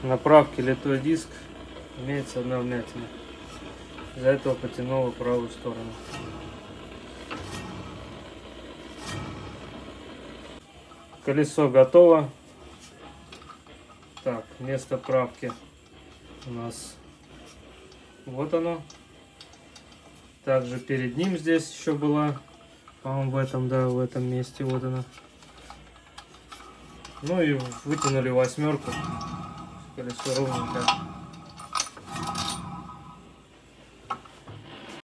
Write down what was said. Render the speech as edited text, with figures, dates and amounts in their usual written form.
На правке литой диск имеется одна вмятина. Из-за этого потянуло в правую сторону. Колесо готово. Так, место правки у нас вот оно. Также перед ним здесь еще была, по-моему, в этом месте, вот она. Ну и вытянули восьмерку. Колесо ровненько.